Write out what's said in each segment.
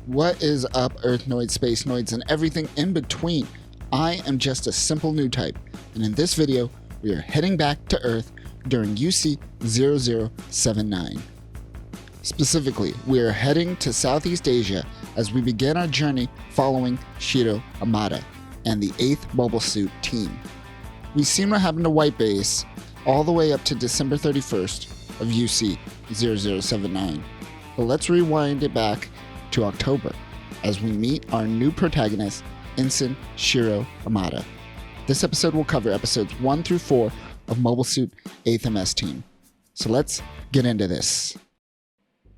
What is up, Earthnoids, Space Noids, and everything in between? I am just a simple new type, and in this video, we are heading back to Earth during UC 0079. Specifically, we are heading to Southeast Asia as we begin our journey following Shiro Amada and the 8th Mobile Suit team. We seem to have a white base all the way up to December 31st of UC 0079, but let's rewind it back to October as we meet our new protagonist, Ensign Shiro Amada. This episode will cover episodes 1 through 4 of Mobile Suit 8th MS Team. So let's get into this.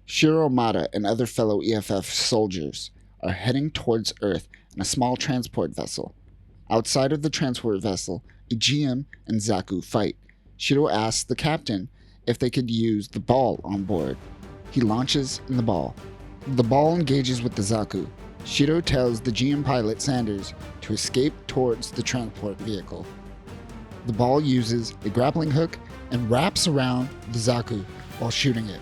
Shiro Amada and other fellow EFF soldiers are heading towards Earth in a small transport vessel. Outside of the transport vessel, a GM and Zaku fight. Shiro asks the captain if they could use the ball on board. He launches in the ball. The ball engages with the Zaku. Shiro tells the GM pilot Sanders to escape towards the transport vehicle. The ball uses a grappling hook and wraps around the Zaku while shooting it.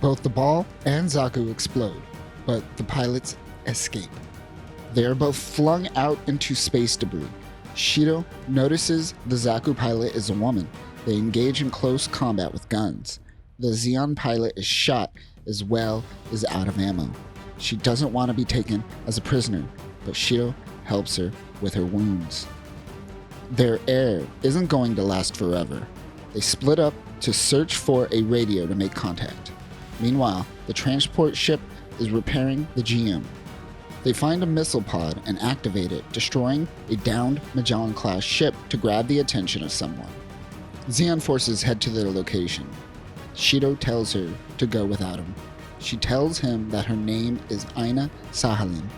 Both the ball and Zaku explode, but the pilots escape. They are both flung out into space debris. Shiro notices the Zaku pilot is a woman. They engage in close combat with guns. The Zeon pilot is shot as well as out of ammo. She doesn't want to be taken as a prisoner, but Shiro helps her with her wounds. Their air isn't going to last forever. They split up to search for a radio to make contact. Meanwhile, the transport ship is repairing the GM. They find a missile pod and activate it, destroying a downed Magellan-class ship to grab the attention of someone. Zeon forces head to their location. Shiro tells her to go without him. She tells him that her name is Aina Sahalin.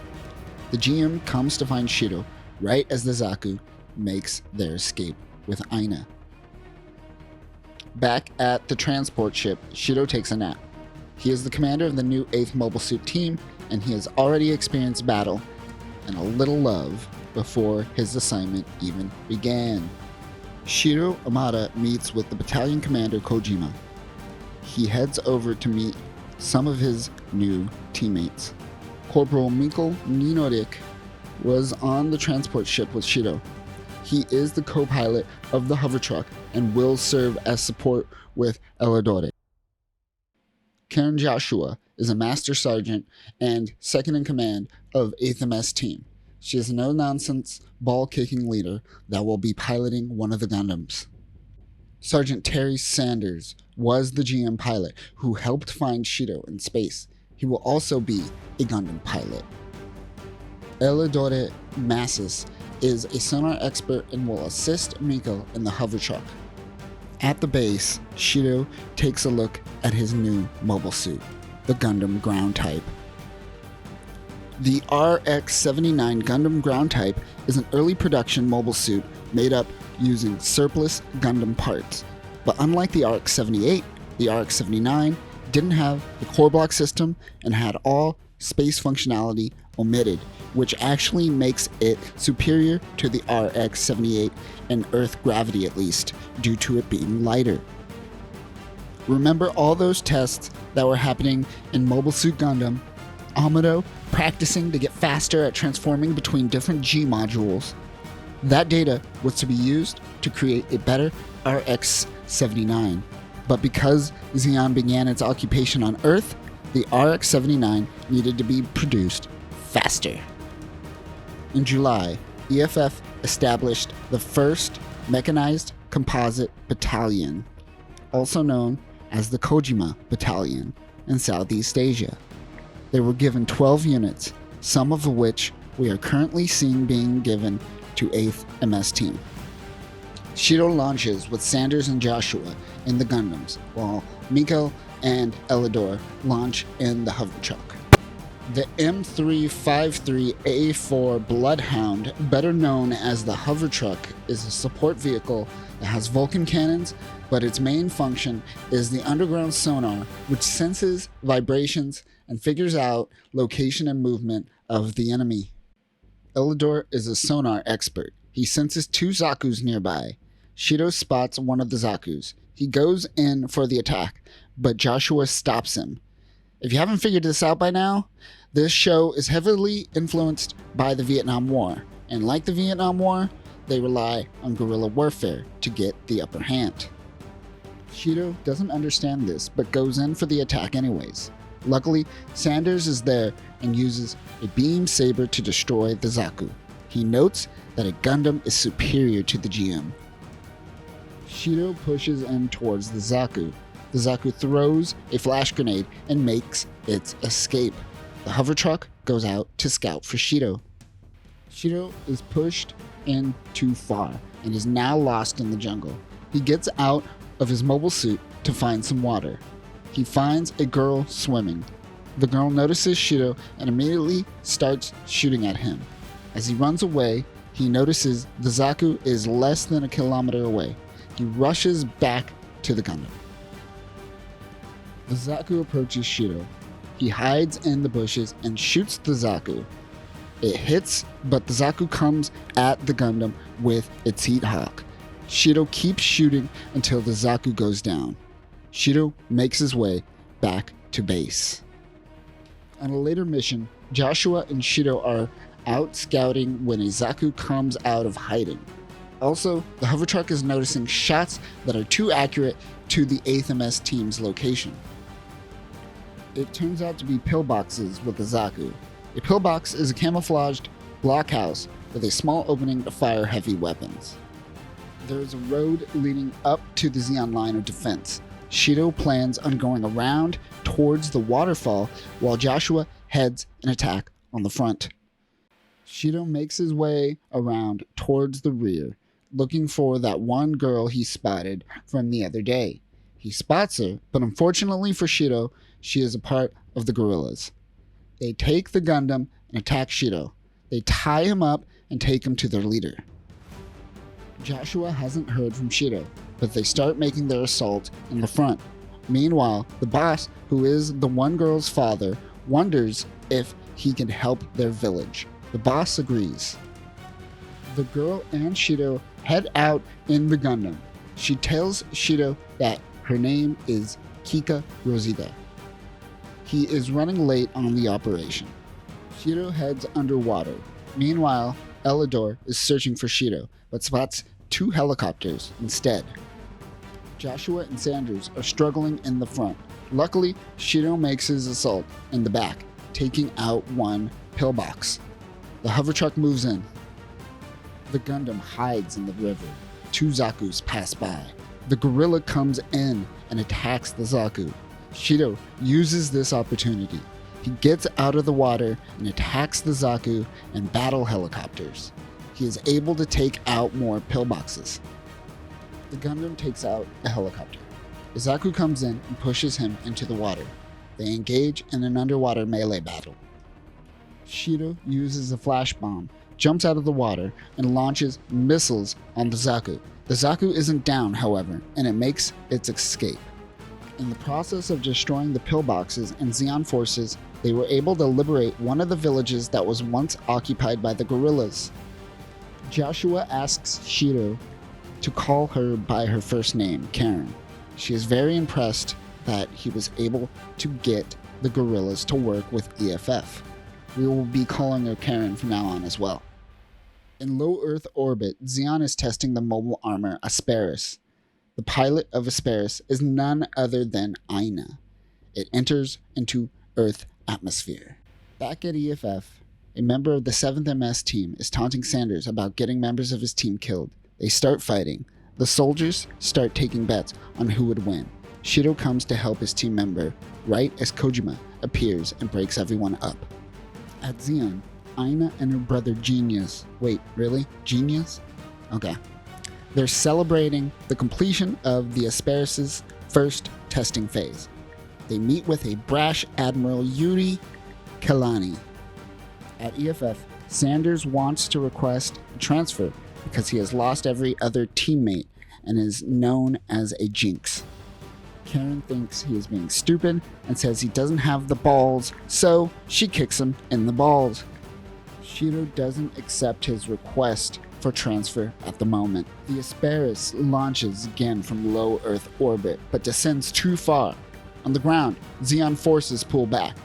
The GM comes to find Shiro right as the Zaku makes their escape with Aina. Back at the transport ship, Shiro takes a nap. He is the commander of the new 8th Mobile Suit team, and he has already experienced battle and a little love before his assignment even began. Shiro Amada meets with the battalion commander Kojima. He heads over to meet some of his new teammates. Corporal Mikkel Ninorik was on the transport ship with Shiro. He is the co-pilot of the hover truck and will serve as support with Eladore. Karen Joshua is a master sergeant and second in command of 8th MS team. She is a no-nonsense, ball-kicking leader that will be piloting one of the Gundams. Sergeant Terry Sanders was the GM pilot who helped find Shiro in space. He will also be a Gundam pilot. Eladore Massis is a sonar expert and will assist Miko in the hover truck. At the base, Shiro takes a look at his new mobile suit, the Gundam ground type. The RX-79 Gundam ground type is an early production mobile suit made up using surplus Gundam parts. But unlike the RX-78, the RX-79 didn't have the core block system and had all space functionality omitted, which actually makes it superior to the RX-78 in Earth gravity, at least, due to it being lighter. Remember all those tests that were happening in Mobile Suit Gundam? Amado practicing to get faster at transforming between different G modules. That data was to be used to create a better RX-79. But because Zeon began its occupation on Earth, the RX-79 needed to be produced faster. In July, EFF established the 1st Mechanized Composite Battalion, also known as the Kojima Battalion, in Southeast Asia. They were given 12 units, some of which we are currently seeing being given to 8th MS Team. Shiro launches with Sanders and Joshua in the Gundams, while Miko and Eladore launch in the hover truck. The M353A4 Bloodhound, better known as the hover truck, is a support vehicle that has Vulcan cannons, but its main function is the underground sonar, which senses vibrations and figures out location and movement of the enemy. Eladore is a sonar expert. He senses 2 Zakus nearby. Shiro spots one of the Zakus. He goes in for the attack, but Joshua stops him. If you haven't figured this out by now, This show is heavily influenced by the Vietnam War, and like the Vietnam War, they rely on guerrilla warfare to get the upper hand. Shiro doesn't understand this, but goes in for the attack anyways. Luckily, Sanders is there and uses a beam saber to destroy the Zaku. He notes that a Gundam is superior to the GM. Shiro pushes in towards the Zaku. The Zaku throws a flash grenade and makes its escape. The hover truck goes out to scout for Shiro. Shiro is pushed in too far and is now lost in the jungle. He gets out of his mobile suit to find some water. He finds a girl swimming. The girl notices Shiro and immediately starts shooting at him. As he runs away, he notices the Zaku is less than a kilometer away. He rushes back to the Gundam. The Zaku approaches Shiro. He hides in the bushes and shoots the Zaku. It hits, but the Zaku comes at the Gundam with its heat hawk. Shiro keeps shooting until the Zaku goes down. Shiro makes his way back to base. On a later mission, Joshua and Shiro are out scouting when a Zaku comes out of hiding. Also, the hover truck is noticing shots that are too accurate to the 8th MS team's location. It turns out to be pillboxes with the Zaku. A pillbox is a camouflaged blockhouse with a small opening to fire heavy weapons. There is a road leading up to the Zeon line of defense. Shiro plans on going around towards the waterfall while Joshua heads an attack on the front. Shiro makes his way around towards the rear, looking for that one girl he spotted from the other day. He spots her, but unfortunately for Shiro, she is a part of the guerrillas. They take the Gundam and attack Shiro. They tie him up and take him to their leader. Joshua hasn't heard from Shiro, but they start making their assault in the front. Meanwhile, the boss, who is the one girl's father, wonders if he can help their village. The boss agrees. The girl and Shiro head out in the Gundam. She tells Shiro that her name is Kika Rosita. He is running late on the operation. Shiro heads underwater. Meanwhile, Elidor is searching for Shiro, but spots 2 helicopters instead. Joshua and Sanders are struggling in the front. Luckily, Shiro makes his assault in the back, taking out one pillbox. The hover truck moves in. The Gundam hides in the river. 2 Zakus pass by. The gorilla comes in and attacks the Zaku. Shiro uses this opportunity. He gets out of the water and attacks the Zaku and battle helicopters. He is able to take out more pillboxes. The Gundam takes out a helicopter. The Zaku comes in and pushes him into the water. They engage in an underwater melee battle. Shiro uses a flash bomb, jumps out of the water, and launches missiles on the Zaku. The Zaku isn't down, however, and it makes its escape. In the process of destroying the pillboxes and Zeon forces, they were able to liberate one of the villages that was once occupied by the guerrillas. Joshua asks Shiro to call her by her first name, Karen. She is very impressed that he was able to get the guerrillas to work with EFF. We will be calling her Karen from now on as well. In low Earth orbit, Zeon is testing the mobile armor Asperis. The pilot of Asperis is none other than Aina. It enters into Earth atmosphere. Back at EFF, a member of the 7th MS team is taunting Sanders about getting members of his team killed. They start fighting. The soldiers start taking bets on who would win. Shiro comes to help his team member right as Kojima appears and breaks everyone up. At Zeon, Aina and her brother Genius. Wait, really? Genius? Okay. They're celebrating the completion of the Asperis' first testing phase. They meet with a brash Admiral Yuri Kalani. At EFF, Sanders wants to request a transfer because he has lost every other teammate and is known as a jinx. Karen thinks he is being stupid and says he doesn't have the balls, so she kicks him in the balls. Shiro doesn't accept his request for transfer at the moment. The Asperis launches again from low Earth orbit, but descends too far. On the ground, Zeon forces pull back.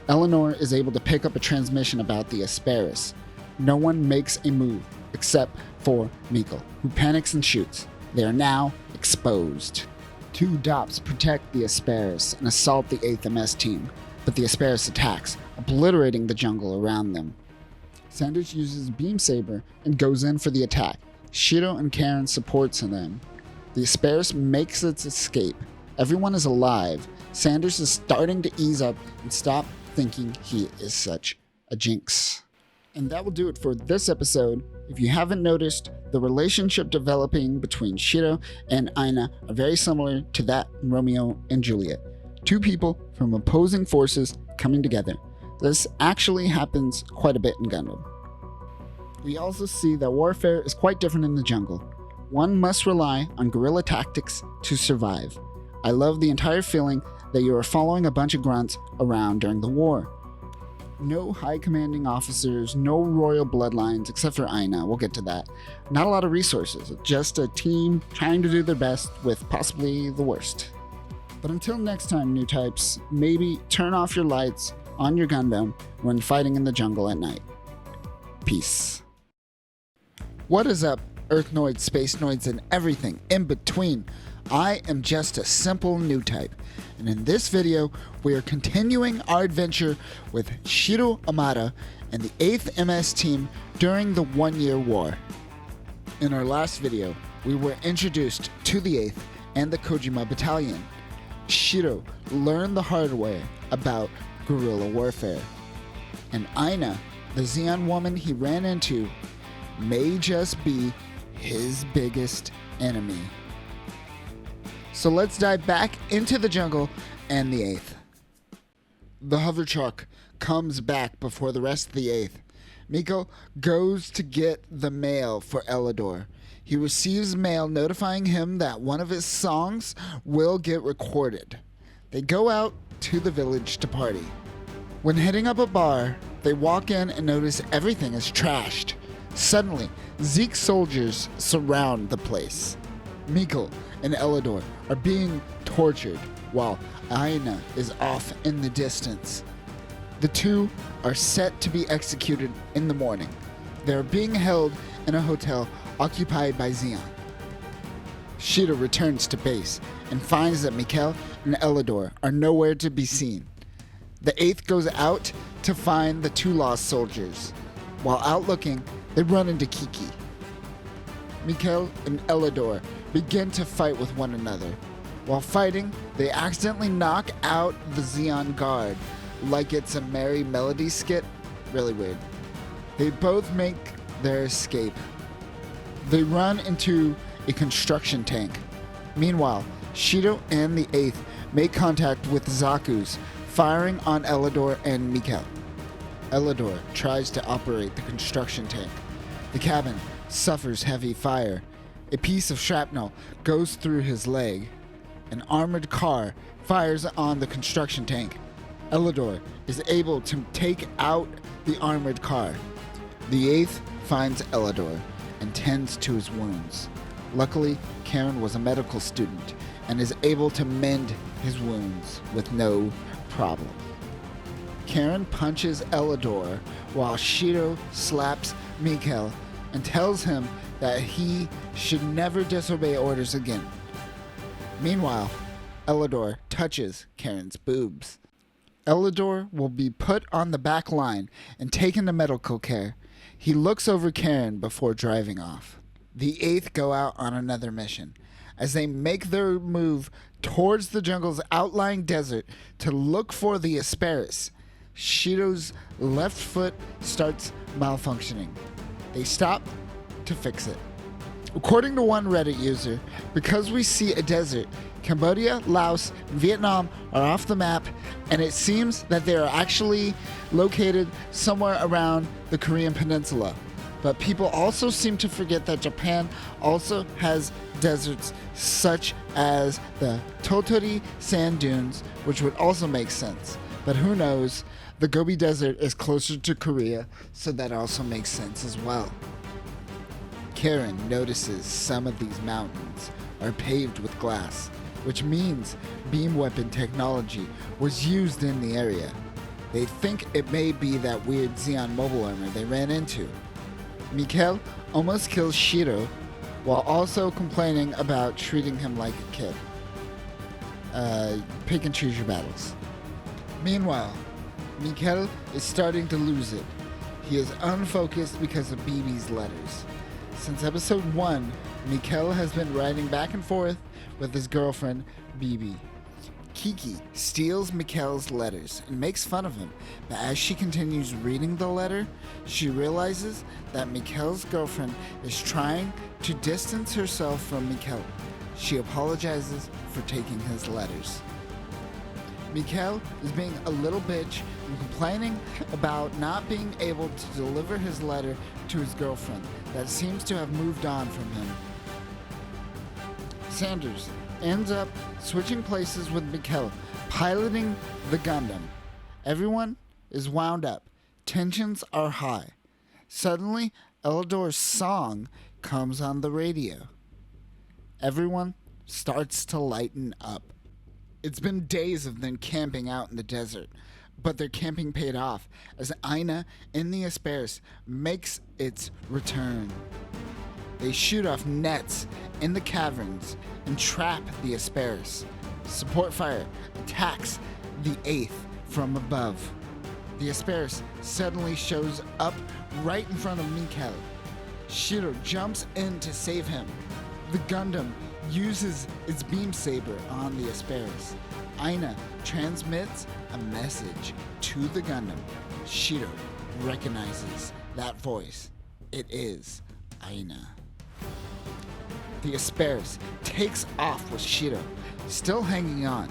Eleanor is able to pick up a transmission about the Asperis. No one makes a move except for Mikkel, who panics and shoots. They are now exposed. Two Dops protect the Asperis and assault the 8th MS team, but the Asperis attacks, obliterating the jungle around them. Sanders uses Beam Saber and goes in for the attack. Shiro and Karen supports them. The Asperis makes its escape. Everyone is alive. Sanders is starting to ease up and stop thinking he is such a jinx. And that will do it for this episode. If you haven't noticed, the relationship developing between Shiro and Aina are very similar to that in Romeo and Juliet. Two people from opposing forces coming together. This actually happens quite a bit in Gundam. We also see that warfare is quite different in the jungle. One must rely on guerrilla tactics to survive. I love the entire feeling that you are following a bunch of grunts around during the war. No high commanding officers, no royal bloodlines, except for Aina, we'll get to that. Not a lot of resources, just a team trying to do their best with possibly the worst. But until next time, new types, maybe turn off your lights on your Gundam when fighting in the jungle at night. Peace. What is up, Earthnoids, Spacenoids, and everything in between? I am just a simple new type, and in this video, we are continuing our adventure with Shiro Amada and the 8th MS team during the 1-year war. In our last video, we were introduced to the 8th and the Kojima Battalion. Shiro learned the hard way about guerrilla warfare, and Aina, the Zeon woman he ran into, may just be his biggest enemy. So let's dive back into the jungle and the 8th. The hover truck comes back before the rest of the 8th. Mikkel goes to get the mail for Elidor. He receives mail notifying him that one of his songs will get recorded. They go out to the village to party. When hitting up a bar, they walk in and notice everything is trashed. Suddenly, Zeke's soldiers surround the place. Mikkel and Elidor are being tortured while Aina is off in the distance. The two are set to be executed in the morning. They are being held in a hotel occupied by Zeon. Shiro returns to base and finds that Mikkel and Elidor are nowhere to be seen. The 8th goes out to find the two lost soldiers. While out looking, they run into Kiki. Mikkel and Elidor begin to fight with one another. While fighting, they accidentally knock out the Zeon guard, like it's a Merry Melody skit. Really weird. They both make their escape. They run into a construction tank. Meanwhile, Shiro and the 8th make contact with Zaku's, firing on Elidor and Mikkel. Elidor tries to operate the construction tank. The cabin suffers heavy fire. A piece of shrapnel goes through his leg. An armored car fires on the construction tank. Elidor is able to take out the armored car. The 8th finds Elidor and tends to his wounds. Luckily, Karen was a medical student and is able to mend his wounds with no problem. Karen punches Elidor while Shiro slaps Mikkel and tells him that he should never disobey orders again. Meanwhile, Elidor touches Karen's boobs. Elidor will be put on the back line and taken to medical care. He looks over Karen before driving off. The 8th go out on another mission. As they make their move towards the jungle's outlying desert to look for the Asperis, Shiro's left foot starts malfunctioning. They stop to fix it. According to one Reddit user, because we see a desert, Cambodia, Laos, and Vietnam are off the map, and it seems that they are actually located somewhere around the Korean Peninsula. But people also seem to forget that Japan also has deserts such as the Tottori sand dunes, which would also make sense. But who knows? The Gobi Desert is closer to Korea, so that also makes sense as well. Karen notices some of these mountains are paved with glass, which means beam weapon technology was used in the area. They think it may be that weird Zeon mobile armor they ran into. Mikhail almost kills Shiro while also complaining about treating him like a kid. Pick and choose your battles. Meanwhile, Mikhail is starting to lose it. He is unfocused because of BB's letters. Since episode 1, Mikhail has been writing back and forth with his girlfriend, BB. Kiki steals Mikhail's letters and makes fun of him, but as she continues reading the letter, she realizes that Mikhail's girlfriend is trying to distance herself from Mikhail. She apologizes for taking his letters. Mikhail is being a little bitch and complaining about not being able to deliver his letter to his girlfriend that seems to have moved on from him. Sanders ends up switching places with Mikhail, piloting the Gundam. Everyone is wound up. Tensions are high. Suddenly, Elidor's song comes on the radio. Everyone starts to lighten up. It's been days of them camping out in the desert, but their camping paid off as Aina in the Asperis makes its return. They shoot off nets in the caverns and trap the Asperis. Support fire attacks the 8th from above. The Asperis suddenly shows up right in front of Mikhail. Shiro jumps in to save him. The Gundam uses its beam saber on the Asperis. Aina transmits a message to the Gundam. Shiro recognizes that voice. It is Aina. The Asperis takes off with Shiro, still hanging on.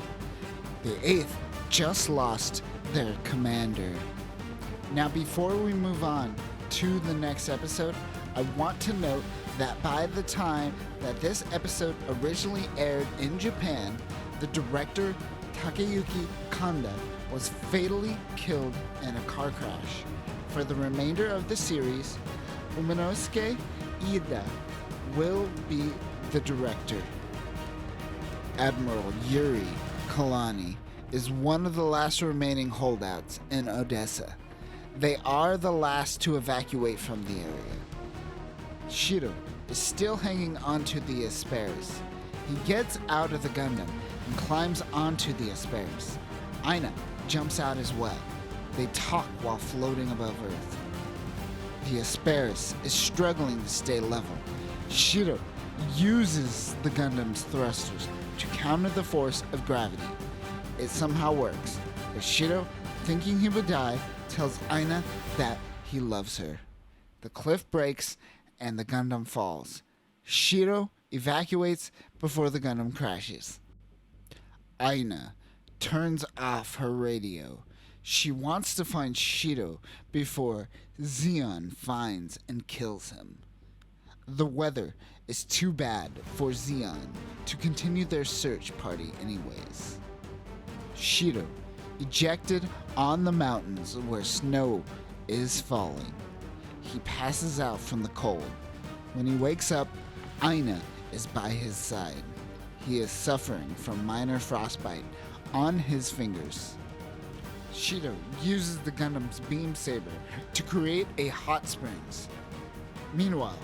The 8th just lost their commander. Now, before we move on to the next episode, I want to note that by the time that this episode originally aired in Japan, the director Takeyuki Kanda was fatally killed in a car crash. For the remainder of the series, Uminosuke Ida will be the director. Admiral Yuri Kalani is one of the last remaining holdouts in Odessa. They are the last to evacuate from the area. Shiro is still hanging onto the Asperis. He gets out of the Gundam and climbs onto the Asperis. Aina jumps out as well. They talk while floating above Earth. The Asperis is struggling to stay level. Shiro uses the Gundam's thrusters to counter the force of gravity. It somehow works, but Shiro, thinking he would die, tells Aina that he loves her. The cliff breaks and the Gundam falls. Shiro evacuates before the Gundam crashes. Aina turns off her radio. She wants to find Shiro before Zeon finds and kills him. The weather is too bad for Zeon to continue their search party anyways. Shiro ejected on the mountains where snow is falling. He passes out from the cold. When he wakes up, Aina is by his side. He is suffering from minor frostbite on his fingers. Shiro uses the Gundam's beam saber to create a hot springs. Meanwhile,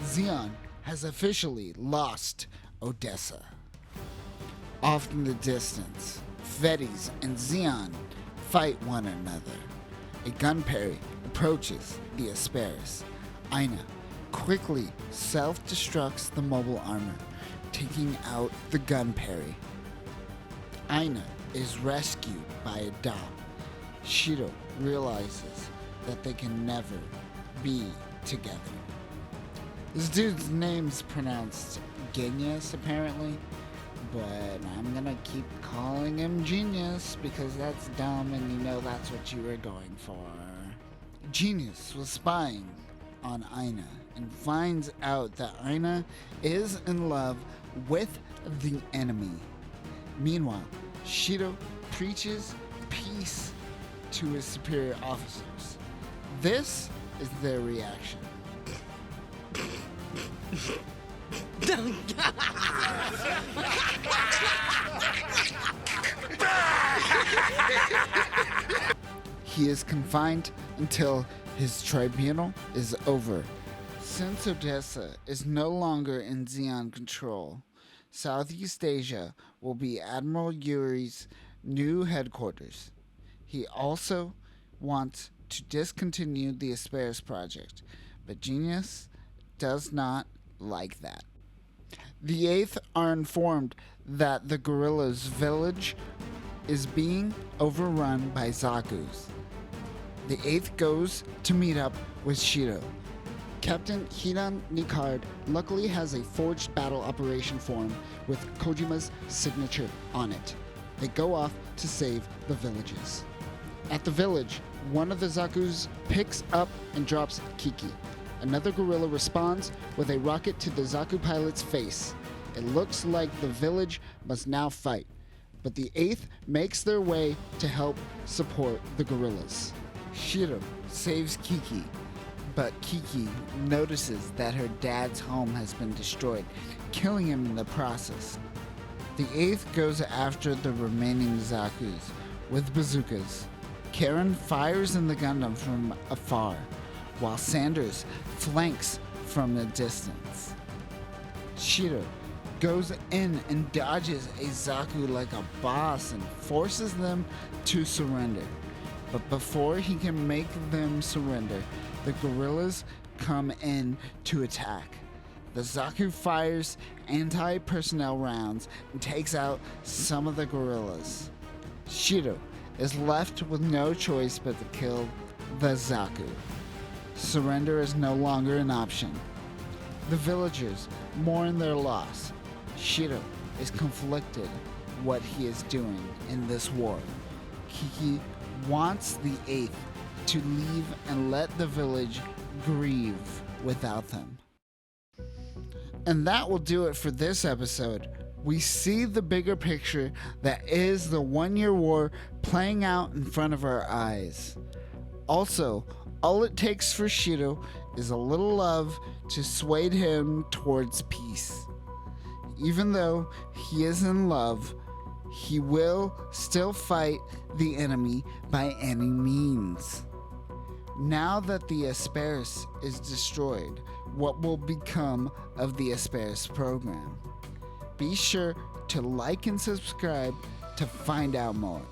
Zeon has officially lost Odessa. Off in the distance, Fettes and Zeon fight one another. A gun parry approaches the Asperis. Aina quickly self-destructs the mobile armor, taking out the gun parry. Aina is rescued by a dot. Shiro realizes that they can never be together. This dude's name's pronounced Genius, apparently, but I'm gonna keep calling him Genius because that's dumb and you know that's what you were going for. Genius was spying on Aina and finds out that Aina is in love with the enemy. Meanwhile, Shiro preaches peace to his superior officers. This is their reaction. He is confined until his tribunal is over. Since Odessa is no longer in Zeon control, Southeast Asia will be Admiral Yuri's new headquarters. He also wants to discontinue the Asperis project, but Genius does not like that. The 8th are informed that the guerrillas' village is being overrun by Zaku's. The 8th goes to meet up with Shiro. Captain Hiran Nikard luckily has a forged battle operation form with Kojima's signature on it. They go off to save the villages. At the village, one of the Zaku's picks up and drops Kiki. Another gorilla responds with a rocket to the Zaku pilot's face. It looks like the village must now fight, but the 8th makes their way to help support the gorillas. Shiro saves Kiki, but Kiki notices that her dad's home has been destroyed, killing him in the process. The 8th goes after the remaining Zakus with bazookas. Karen fires in the Gundam from afar, while Sanders flanks from a distance. Shiro goes in and dodges a Zaku like a boss and forces them to surrender. But before he can make them surrender, the guerrillas come in to attack. The Zaku fires anti-personnel rounds and takes out some of the guerrillas. Shiro is left with no choice but to kill the Zaku. Surrender is no longer an option. The villagers mourn their loss. Shiro is conflicted what he is doing in this war. Kiki wants the 8th to leave and let the village grieve without them. And that will do it for this episode. We see the bigger picture that is the 1-year war playing out in front of our eyes. Also, all it takes for Shiro is a little love to sway him towards peace. Even though he is in love, he will still fight the enemy by any means. Now that the Asperis is destroyed, what will become of the Asperis program? Be sure to like and subscribe to find out more.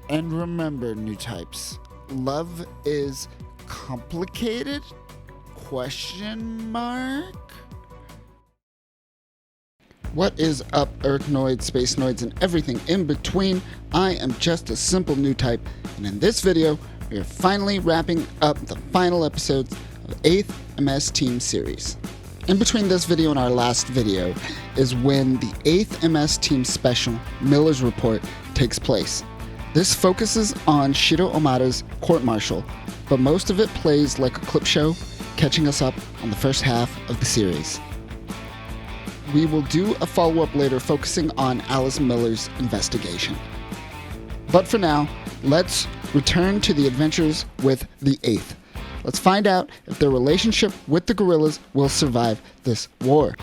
And remember, new types, love is complicated? Question mark? What is up, Earthnoids, Spacenoids, and everything in between? I am just a simple new type, and in this video, we are finally wrapping up the final episodes of 8th MS Team series. In between this video and our last video is when the 8th MS Team Special Miller's Report takes place. This focuses on Shiro Amada's court-martial, but most of it plays like a clip show, catching us up on the first half of the series. We will do a follow-up later focusing on Alice Miller's investigation. But for now, let's return to the adventures with the 8th. Let's find out if their relationship with the guerrillas will survive this war.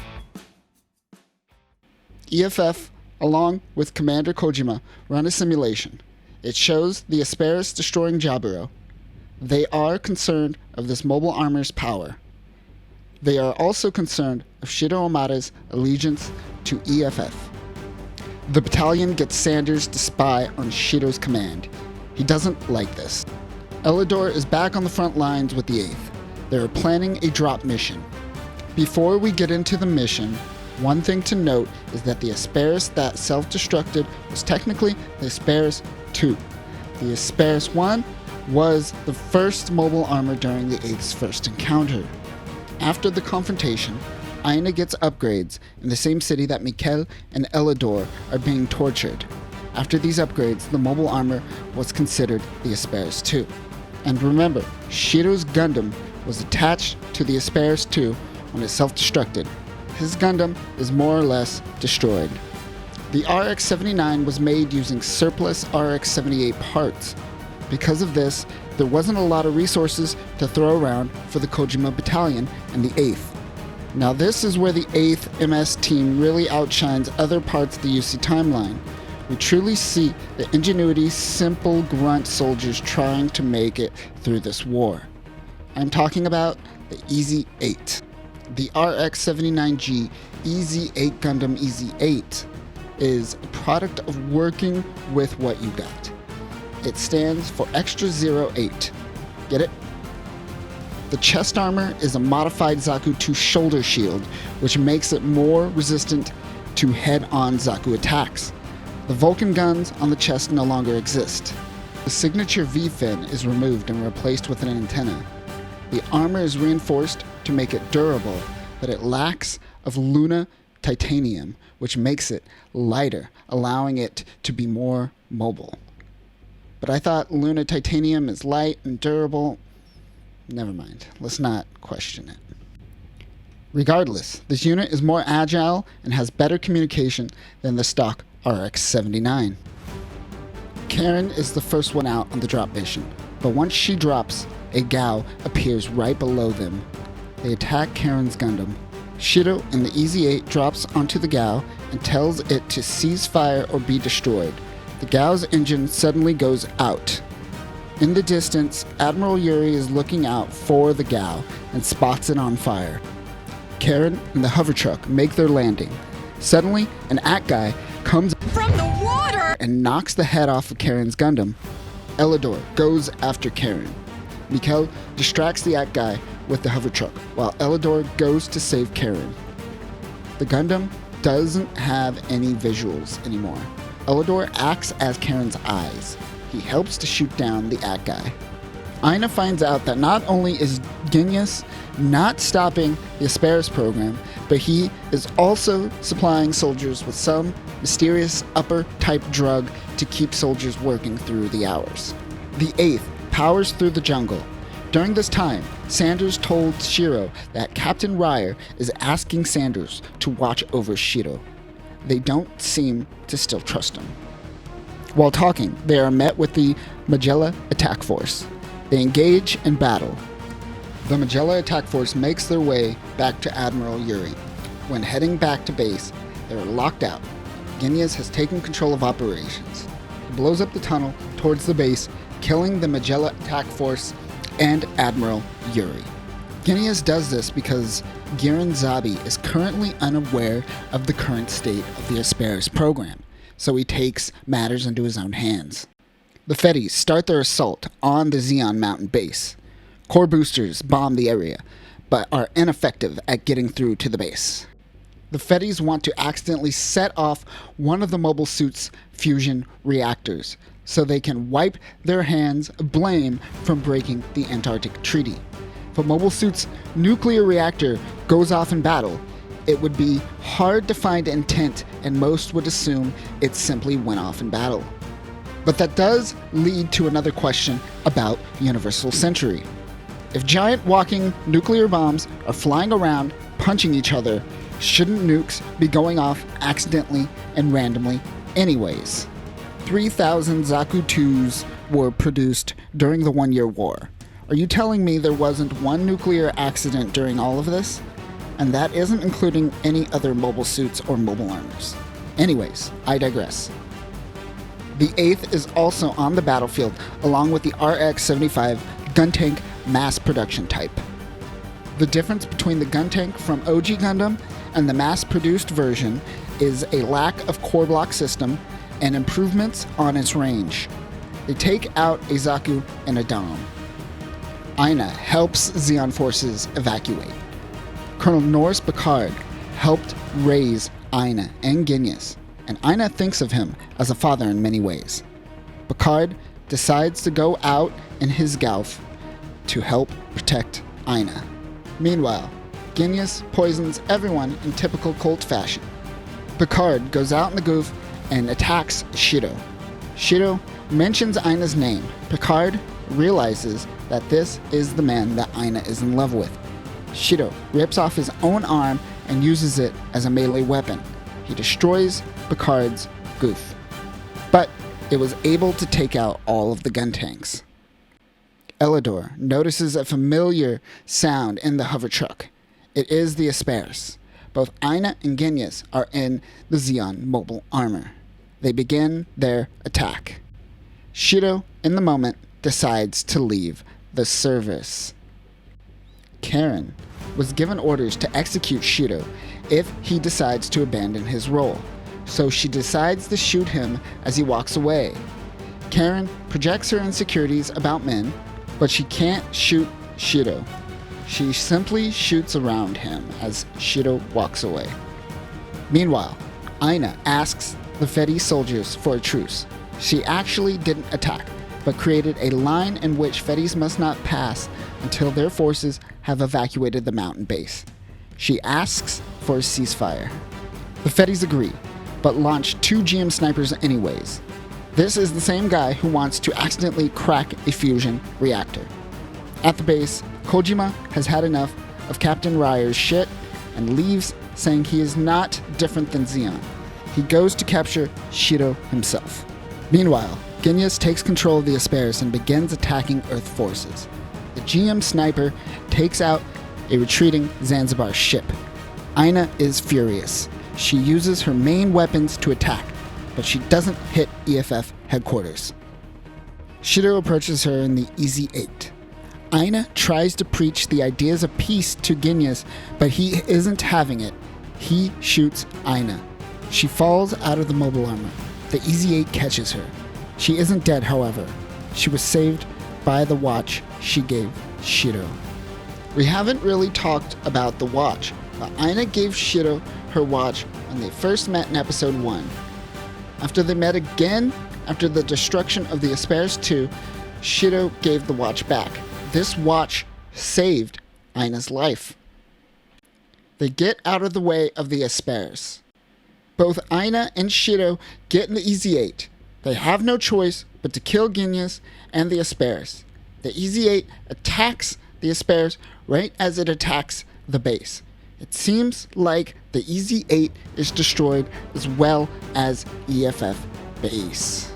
EFF, along with Commander Kojima, run a simulation. It shows the Asperis destroying Jaburo. They are concerned of this mobile armor's power. They are also concerned of Shiro Amada's allegiance to EFF. The battalion gets Sanders to spy on Shiro's command. He doesn't like this. Elidor is back on the front lines with the 8th. They are planning a drop mission. Before we get into the mission, one thing to note is that the Asperis that self-destructed was technically the Asperis 2. The Asperis 1 was the first mobile armor during the 8th's first encounter. After the confrontation, Aina gets upgrades in the same city that Mikkel and Elidor are being tortured. After these upgrades, the mobile armor was considered the Asperis 2. And remember, Shiro's Gundam was attached to the Asperis 2 when it self-destructed. His Gundam is more or less destroyed. The RX-79 was made using surplus RX-78 parts. Because of this, there wasn't a lot of resources to throw around for the Kojima Battalion and the 8th. Now this is where the 8th MS team really outshines other parts of the UC timeline. We truly see the ingenuity, simple grunt soldiers trying to make it through this war. I'm talking about the EZ-8. The RX-79G EZ-8 Gundam EZ-8 is a product of working with what you got. It stands for Extra 08. Get it? The chest armor is a modified Zaku 2 shoulder shield, which makes it more resistant to head-on Zaku attacks. The Vulcan guns on the chest no longer exist. The signature V-fin is removed and replaced with an antenna. The armor is reinforced to make it durable, but it lacks of Luna titanium, which makes it lighter, allowing it to be more mobile. But I thought Luna titanium is light and durable. Never mind, let's not question it. Regardless, this unit is more agile and has better communication than the stock RX-79. Karen is the first one out on the drop mission, but once she drops, a Gao appears right below them. They attack Karen's Gundam. Shiro in the EZ-8 drops onto the Gao and tells it to cease fire or be destroyed. The Gao's engine suddenly goes out. In the distance, Admiral Yuri is looking out for the Gao and spots it on fire. Karen and the hover truck make their landing. Suddenly, an At-Guy comes from the water and knocks the head off of Karen's Gundam. Elidor goes after Karen. Mikkel distracts the At-Guy with the hover truck, while Elidor goes to save Karen. The Gundam doesn't have any visuals anymore. Elidor acts as Karen's eyes. He helps to shoot down the At-Guy. Aina finds out that not only is Genius not stopping the Asperis program, but he is also supplying soldiers with some mysterious upper-type drug to keep soldiers working through the hours. The 8th powers through the jungle. During this time, Sanders told Shiro that Captain Ryer is asking Sanders to watch over Shiro. They don't seem to still trust him. While talking, they are met with the Magella attack force. They engage and battle. The Magella attack force makes their way back to Admiral Yuri. When heading back to base, they are locked out. Genius has taken control of operations. He blows up the tunnel towards the base, killing the Magella attack force and Admiral Yuri. Genius does this because Giran Zabi is currently unaware of the current state of the Asperis program, so he takes matters into his own hands. The Fetties start their assault on the Zeon mountain base. Core boosters bomb the area, but are ineffective at getting through to the base. The Fetties want to accidentally set off one of the mobile suit's fusion reactors, so they can wipe their hands of blame from breaking the Antarctic Treaty. If a mobile suit's nuclear reactor goes off in battle, it would be hard to find intent, and most would assume it simply went off in battle. But that does lead to another question about Universal Century. If giant walking nuclear bombs are flying around, punching each other, shouldn't nukes be going off accidentally and randomly anyways? 3,000 Zaku 2s were produced during the 1-year war. Are you telling me there wasn't one nuclear accident during all of this? And that isn't including any other mobile suits or mobile armors. Anyways, I digress. The 8th is also on the battlefield along with the RX-75 gun tank mass production type. The difference between the gun tank from OG Gundam and the mass-produced version is a lack of core block system and improvements on its range. They take out a Zaku and a Dom. Aina helps Zeon forces evacuate. Colonel Norris Picard helped raise Aina and Genius, and Aina thinks of him as a father in many ways. Picard decides to go out in his Golf to help protect Aina. Meanwhile, Genius poisons everyone in typical Colt fashion. Picard goes out in the goof and attacks Shiro. Shiro mentions Aina's name. Picard realizes that this is the man that Aina is in love with. Shiro rips off his own arm and uses it as a melee weapon. He destroys Picard's goof, but it was able to take out all of the gun tanks. Elidor notices a familiar sound in the hover truck. It is the Asperis. Both Aina and Genius are in the Zeon mobile armor. They begin their attack. Shiro, in the moment, decides to leave the service. Karen was given orders to execute Shiro if he decides to abandon his role, so she decides to shoot him as he walks away. Karen projects her insecurities about men, but she can't shoot Shiro. She simply shoots around him as Shiro walks away. Meanwhile, Aina asks the Fedi soldiers for a truce. She actually didn't attack, but created a line in which Fedis must not pass until their forces have evacuated the mountain base. She asks for a ceasefire. The Fedis agree, but launch 2 GM snipers anyways. This is the same guy who wants to accidentally crack a fusion reactor. At the base, Kojima has had enough of Captain Ryer's shit and leaves, saying he is not different than Zeon. He goes to capture Shiro himself. Meanwhile, Genyas takes control of the Asperis and begins attacking Earth forces. The GM sniper takes out a retreating Zanzibar ship. Aina is furious. She uses her main weapons to attack, but she doesn't hit EFF headquarters. Shiro approaches her in the Easy 8. Aina tries to preach the ideas of peace to Genyas, but he isn't having it. He shoots Aina. She falls out of the mobile armor. The Easy 8 catches her. She isn't dead, however. She was saved by the watch she gave Shiro. We haven't really talked about the watch, but Aina gave Shiro her watch when they first met in episode 1. After they met again, after the destruction of the Asperis 2, Shiro gave the watch back. This watch saved Aina's life. They get out of the way of the Asperis. Both Aina and Shiro get in the Easy 8. They have no choice but to kill Genyas and the Asperis. The Easy 8 attacks the Asperis right as it attacks the base. It seems like the Easy 8 is destroyed as well as EFF base.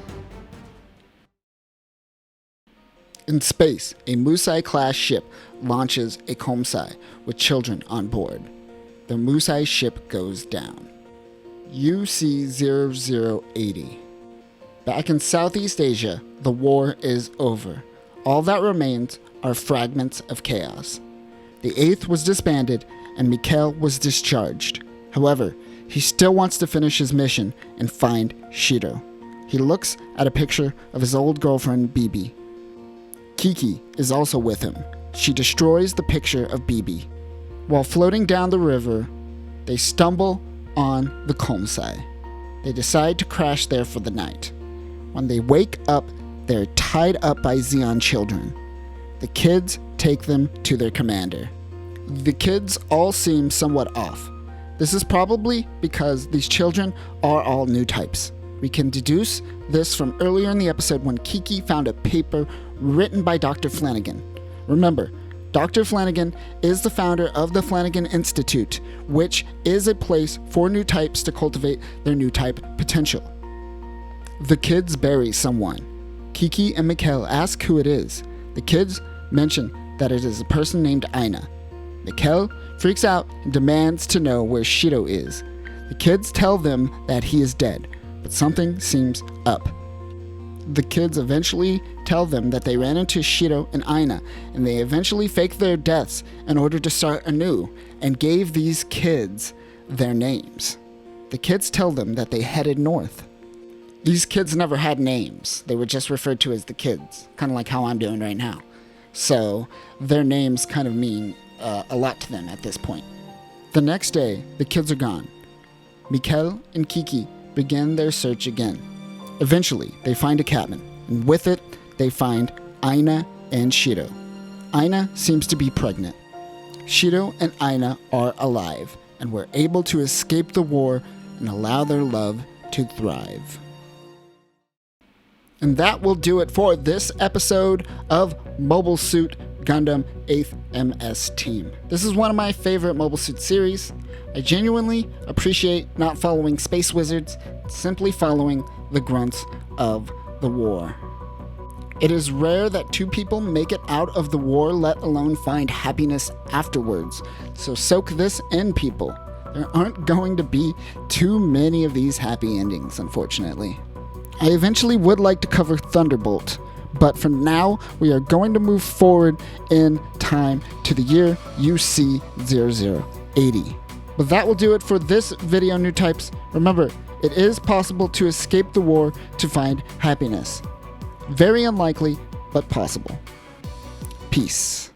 In space, a Musai-class ship launches a Komsai with children on board. The Musai ship goes down. UC-0080. Back in Southeast Asia, the war is over. All that remains are fragments of chaos. The 8th was disbanded and Mikhail was discharged. However, he still wants to finish his mission and find Shiro. He looks at a picture of his old girlfriend, Bibi. Kiki is also with him. She destroys the picture of Bibi. While floating down the river, they stumble on the Komsai. They decide to crash there for the night. When they wake up, they're tied up by Zeon children. The kids take them to their commander. The kids all seem somewhat off. This is probably because these children are all new types. We can deduce this from earlier in the episode when Kiki found a paper written by Dr. Flanagan. Remember, Dr. Flanagan is the founder of the Flanagan Institute, which is a place for new types to cultivate their new type potential. The kids bury someone. Kiki and Mikhail ask who it is. The kids mention that it is a person named Aina. Mikhail freaks out and demands to know where Shiro is. The kids tell them that he is dead, but something seems up. The kids eventually tell them that they ran into Shiro and Aina, and they eventually faked their deaths in order to start anew, and gave these kids their names. The kids tell them that they headed north. These kids never had names. They were just referred to as the kids, kind of like how I'm doing right now. So their names kind of mean a lot to them at this point. The next day, the kids are gone. Mikhail and Kiki begin their search again. Eventually, they find a cabin, and with it, they find Aina and Shiro. Aina seems to be pregnant. Shiro and Aina are alive, and were able to escape the war and allow their love to thrive. And that will do it for this episode of Mobile Suit Gundam 8th MS Team. This is one of my favorite Mobile Suit series. I genuinely appreciate not following space wizards, simply following the grunts of the war. It is rare that two people make it out of the war, let alone find happiness afterwards. So soak this in, people. There aren't going to be too many of these happy endings, unfortunately. I eventually would like to cover Thunderbolt, but for now, we are going to move forward in time to the year UC 0080. But that will do it for this video, new types. Remember, it is possible to escape the war to find happiness. Very unlikely, but possible. Peace.